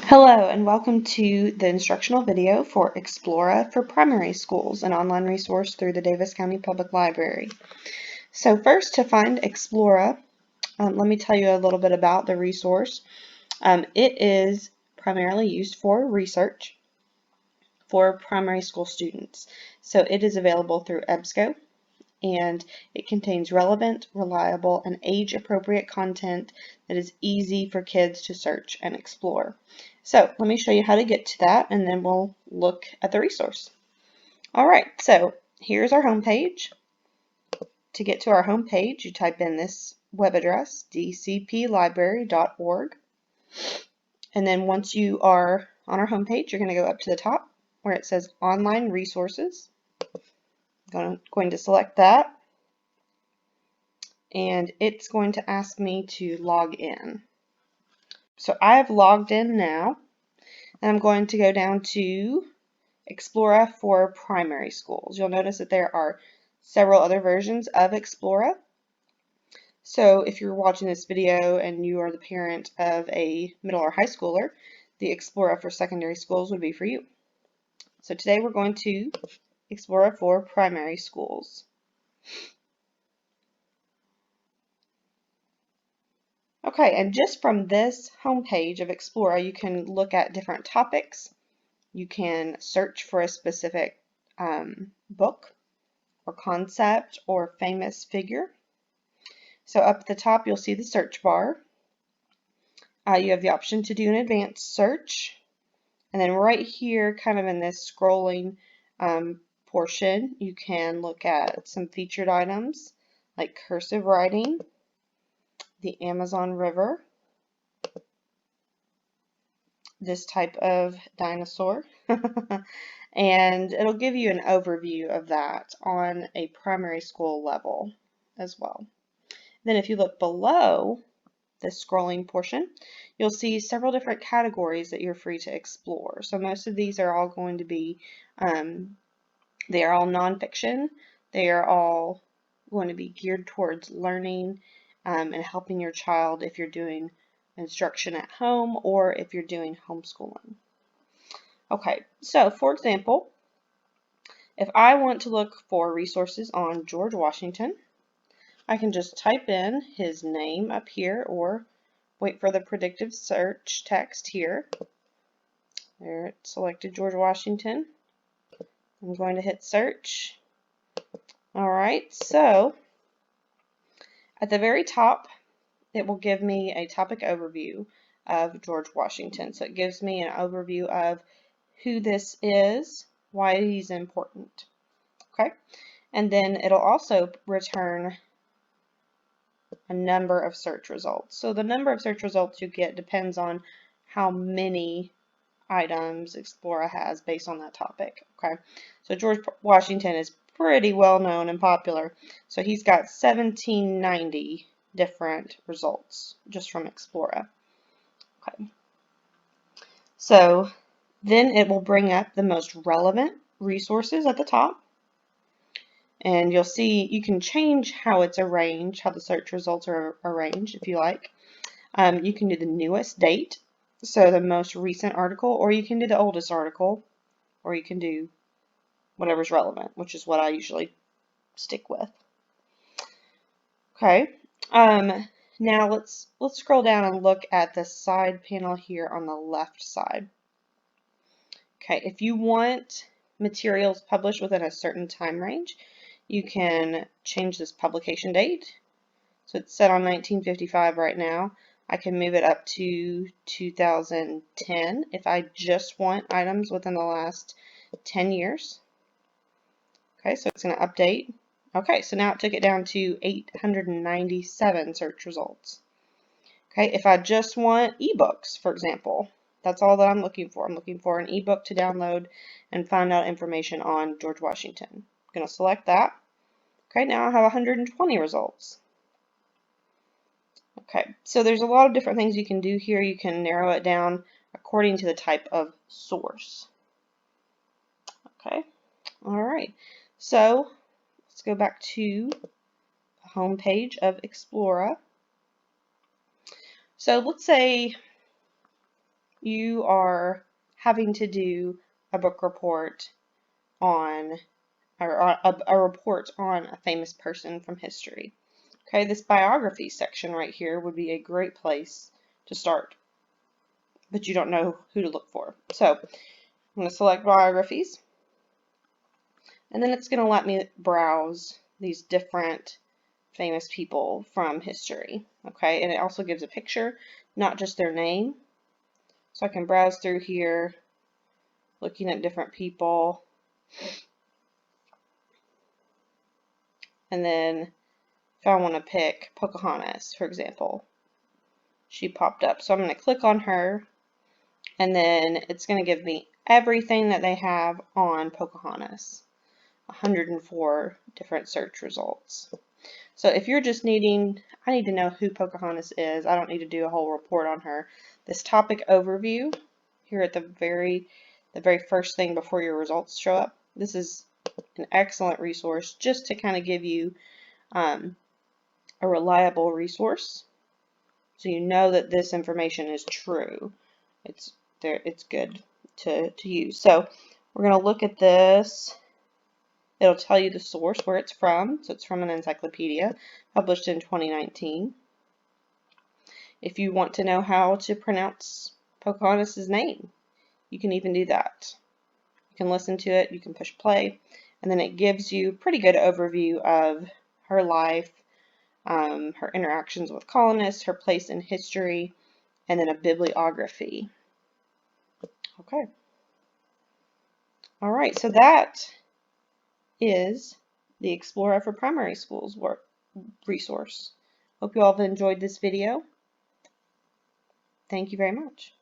Hello and welcome to the instructional video for Explora for Primary Schools, an online resource through the Davis County Public Library. So first, to find Explora, let me tell you a little bit about the resource. It is primarily used for research for primary school students. So it is available through EBSCO, and it contains relevant, reliable, and age-appropriate content that is easy for kids to search and explore. So let me show you how to get to that, and then we'll look at the resource. All right, so here's our home page. To get to our home page, you type in this web address, dcplibrary.org. And then once you are on our home page, you're going to go up to the top where it says Online Resources. I'm going to select that, and it's going to ask me to log in. So I have logged in now, and I'm going to go down to Explora for Primary Schools. You'll notice that there are several other versions of Explora. So if you're watching this video and you are the parent of a middle or high schooler, the Explora for secondary schools would be for you. So today we're going to Explora for Primary Schools. Okay, and just from this homepage of Explora, you can look at different topics. You can search for a specific book or concept or famous figure. So up at the top, you'll see the search bar. You have the option to do an advanced search. And then right here, kind of in this scrolling portion, you can look at some featured items like cursive writing, the Amazon River, this type of dinosaur, and it'll give you an overview of that on a primary school level as well. Then if you look below this scrolling portion, you'll see several different categories that you're free to explore. So most of these are all going to be, they are all nonfiction. They are all going to be geared towards learning and helping your child if you're doing instruction at home or if you're doing homeschooling. Okay, so for example, if I want to look for resources on George Washington, I can just type in his name up here or wait for the predictive search text here. There, it selected George Washington. I'm going to hit search. All right, so at the very top, it will give me a topic overview of George Washington. So it gives me an overview of who this is, why he's important. Okay, and then it'll also return a number of search results. So the number of search results you get depends on how many items Explora has based on that topic. Okay, so George Washington is pretty well known and popular. So he's got 1790 different results just from Explora. Okay, so then it will bring up the most relevant resources at the top. And you'll see you can change how it's arranged, how the search results are arranged if you like. You can do the newest date, so the most recent article, or you can do the oldest article, or you can do whatever's relevant, which is what I usually stick with. Okay, now let's scroll down and look at the side panel here on the left side. Okay, if you want materials published within a certain time range, you can change this publication date. So it's set on 1955 right now. I can move it up to 2010 if I just want items within the last 10 years. Okay, so it's going to update. Okay, so now it took it down to 897 search results. Okay, if I just want ebooks, for example, that's all that I'm looking for. I'm looking for an ebook to download and find out information on George Washington. I'm going to select that. Okay, now I have 120 results. Okay, so there's a lot of different things you can do here. You can narrow it down according to the type of source. Okay, all right. So let's go back to the home page of Explora. So let's say you are having to do a book report on, or a report on a famous person from history. Okay, this biography section right here would be a great place to start, but you don't know who to look for. So I'm going to select biographies, and then it's going to let me browse these different famous people from history. Okay, and it also gives a picture, not just their name. So I can browse through here, looking at different people. And then if I want to pick Pocahontas, for example, she popped up. So I'm going to click on her, and then it's going to give me everything that they have on Pocahontas. 104 different search results. So if you're just needing, I need to know who Pocahontas is, I don't need to do a whole report on her. This topic overview here at the very first thing before your results show up, this is an excellent resource just to kind of give you a reliable resource, so you know that this information is true. It's good to use. So we're going to look at this. It'll tell you the source, where it's from. So it's from an encyclopedia published in 2019. If you want to know how to pronounce Pocahontas' name, you can even do that. You can listen to it, you can push play, and then it gives you a pretty good overview of her life, her interactions with colonists, her place in history, and then a bibliography. Okay. All right, so that is the Explora for Primary Schools resource. Hope you all have enjoyed this video. Thank you very much.